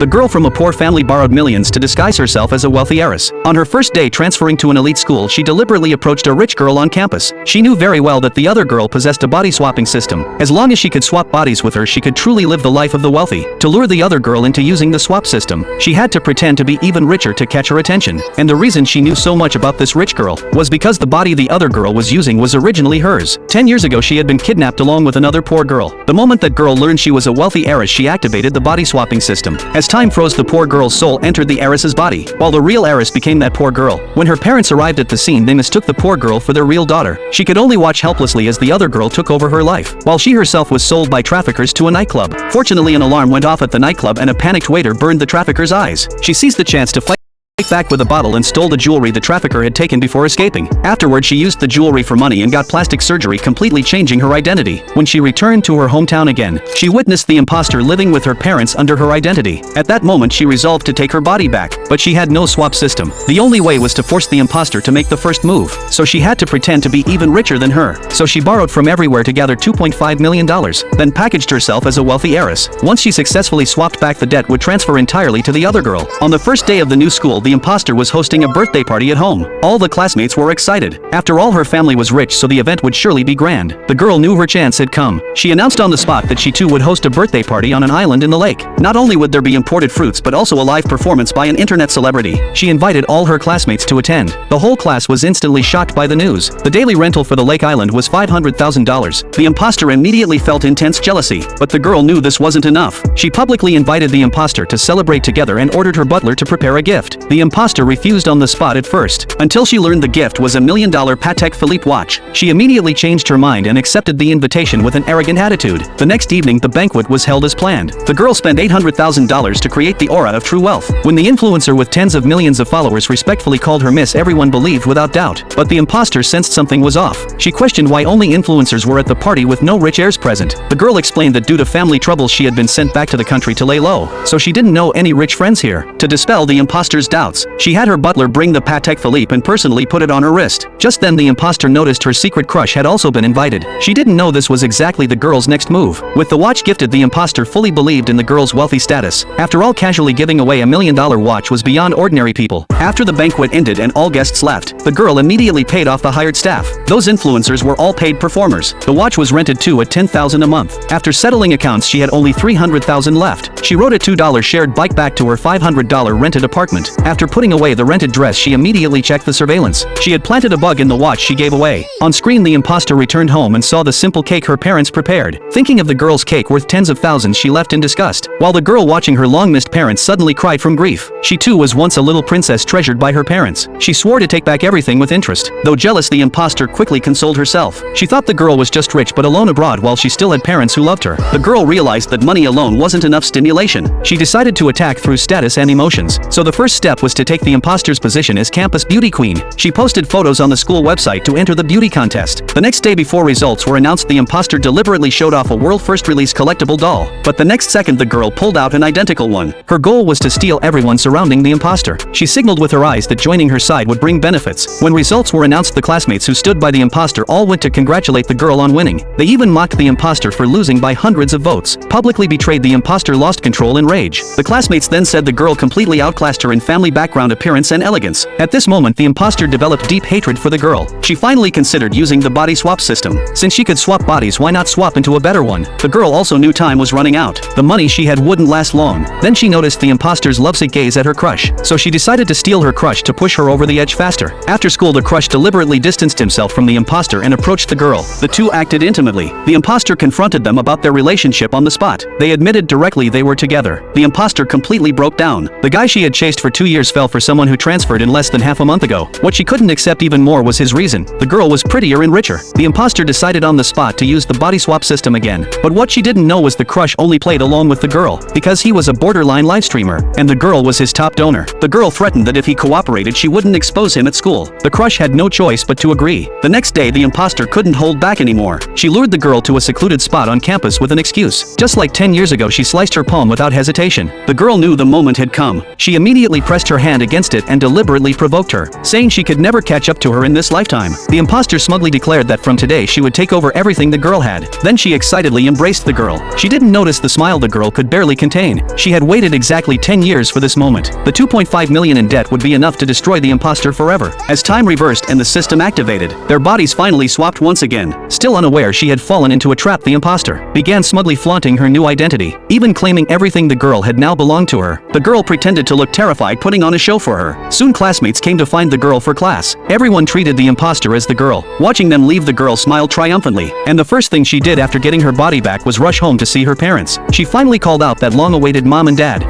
The girl from a poor family borrowed millions to disguise herself as a wealthy heiress. On her first day transferring to an elite school, she deliberately approached a rich girl on campus. She knew very well that the other girl possessed a body swapping system. As long as she could swap bodies with her, she could truly live the life of the wealthy. To lure the other girl into using the swap system, she had to pretend to be even richer to catch her attention. And the reason she knew so much about this rich girl was because the body the other girl was using was originally hers. 10 years ago she had been kidnapped along with another poor girl. The moment that girl learned she was a wealthy heiress, she activated the body swapping system. As time froze, the poor girl's soul entered the heiress's body, while the real heiress became that poor girl. When her parents arrived at the scene, they mistook the poor girl for their real daughter. She could only watch helplessly as the other girl took over her life, while she herself was sold by traffickers to a nightclub. Fortunately, an alarm went off at the nightclub and a panicked waiter burned the trafficker's eyes. She seized the chance to fight back with a bottle and stole the jewelry the trafficker had taken before escaping. Afterward, she used the jewelry for money and got plastic surgery, completely changing her identity. When she returned to her hometown again, she witnessed the imposter living with her parents under her identity. At that moment, she resolved to take her body back, but she had no swap system. The only way was to force the imposter to make the first move, so she had to pretend to be even richer than her. So she borrowed from everywhere to gather $2.5 million, then packaged herself as a wealthy heiress. Once she successfully swapped back, the debt would transfer entirely to the other girl. On the first day of the new school, the imposter was hosting a birthday party at home. All the classmates were excited. After all, her family was rich, so the event would surely be grand. The girl knew her chance had come. She announced on the spot that she too would host a birthday party on an island in the lake. Not only would there be imported fruits, but also a live performance by an internet celebrity. She invited all her classmates to attend. The whole class was instantly shocked by the news. The daily rental for the lake island was $500,000. The imposter immediately felt intense jealousy, but the girl knew this wasn't enough. She publicly invited the imposter to celebrate together and ordered her butler to prepare a gift. The imposter refused on the spot at first, until she learned the gift was a $1 million Patek Philippe watch. She immediately changed her mind and accepted the invitation with an arrogant attitude. The next evening, the banquet was held as planned. The girl spent $800,000 to create the aura of true wealth. When the influencer with tens of millions of followers respectfully called her Miss, everyone believed without doubt. But the imposter sensed something was off. She questioned why only influencers were at the party with no rich heirs present. The girl explained that due to family troubles she had been sent back to the country to lay low, so she didn't know any rich friends here. To dispel the imposter's doubts, she had her butler bring the Patek Philippe and personally put it on her wrist. Just then the imposter noticed her secret crush had also been invited. She didn't know this was exactly the girl's next move. With the watch gifted, the imposter fully believed in the girl's wealthy status. After all, casually giving away $1 million watch was beyond ordinary people. After the banquet ended and all guests left, the girl immediately paid off the hired staff. Those influencers were all paid performers. The watch was rented too at $10,000 a month. After settling accounts, she had only $300,000 left. She rode a $2 shared bike back to her $500 rented apartment. After putting away the rented dress, she immediately checked the surveillance. She had planted a bug in the watch she gave away. On screen, the imposter returned home and saw the simple cake her parents prepared. Thinking of the girl's cake worth tens of thousands, she left in disgust, while the girl watching her long-missed parents suddenly cried from grief. She too was once a little princess treasured by her parents. She swore to take back everything with interest. Though jealous, the imposter quickly consoled herself. She thought the girl was just rich but alone abroad, while she still had parents who loved her. The girl realized that money alone wasn't enough stimulation. She decided to attack through status and emotions. So the first step was to take the imposter's position as campus beauty queen. She posted photos on the school website to enter the beauty contest. The next day, before results were announced, the imposter deliberately showed off a world-first release collectible doll. But the next second, the girl pulled out an identical one. Her goal was to steal everyone surrounding the imposter. She signaled with her eyes that joining her side would bring benefits. When results were announced, the classmates who stood by the imposter all went to congratulate the girl on winning. They even mocked the imposter for losing by hundreds of votes. Publicly betrayed, the imposter lost control in rage. The classmates then said the girl completely outclassed her in family background, appearance, and elegance. At this moment, the imposter developed deep hatred for the girl. She finally considered using the body swap system. Since she could swap bodies, why not swap into a better one? The girl also knew time was running out. The money she had wouldn't last long. Then she noticed the imposter's lovesick gaze at her crush, so she decided to steal her crush to push her over the edge faster. After school, the crush deliberately distanced himself from the imposter and approached the girl. The two acted intimately. The imposter confronted them about their relationship on the spot. They admitted directly they were together. The imposter completely broke down. The guy she had chased for 2 years fell for someone who transferred in less than half a month ago. What she couldn't accept even more was his reason. The girl was prettier and richer. The imposter decided on the spot to use the body swap system again. But what she didn't know was the crush only played along with the girl, because he was a borderline live streamer, and the girl was his top donor. The girl threatened that if he cooperated, she wouldn't expose him at school. The crush had no choice but to agree. The next day, the imposter couldn't hold back anymore. She lured the girl to a secluded spot on campus with an excuse. Just like 10 years ago, she sliced her palm without hesitation. The girl knew the moment had come. She immediately pressed her hand against it and deliberately provoked her, saying she could never catch up to her in this lifetime. The imposter smugly declared that from today she would take over everything the girl had. Then she excitedly embraced the girl. She didn't notice the smile the girl could barely contain. She had waited exactly 10 years for this moment. The 2.5 million in debt would be enough to destroy the imposter forever. As time reversed and the system activated, their bodies finally swapped once again. Still unaware she had fallen into a trap, the imposter began smugly flaunting her new identity, even claiming everything the girl had now belonged to her. The girl pretended to look terrified, putting on a show for her. Soon classmates came to find the girl for class. Everyone treated the imposter as the girl. Watching them leave, the girl smiled triumphantly, and the first thing she did after getting her body back was rush home to see her parents. She finally called out that long-awaited mom and dad.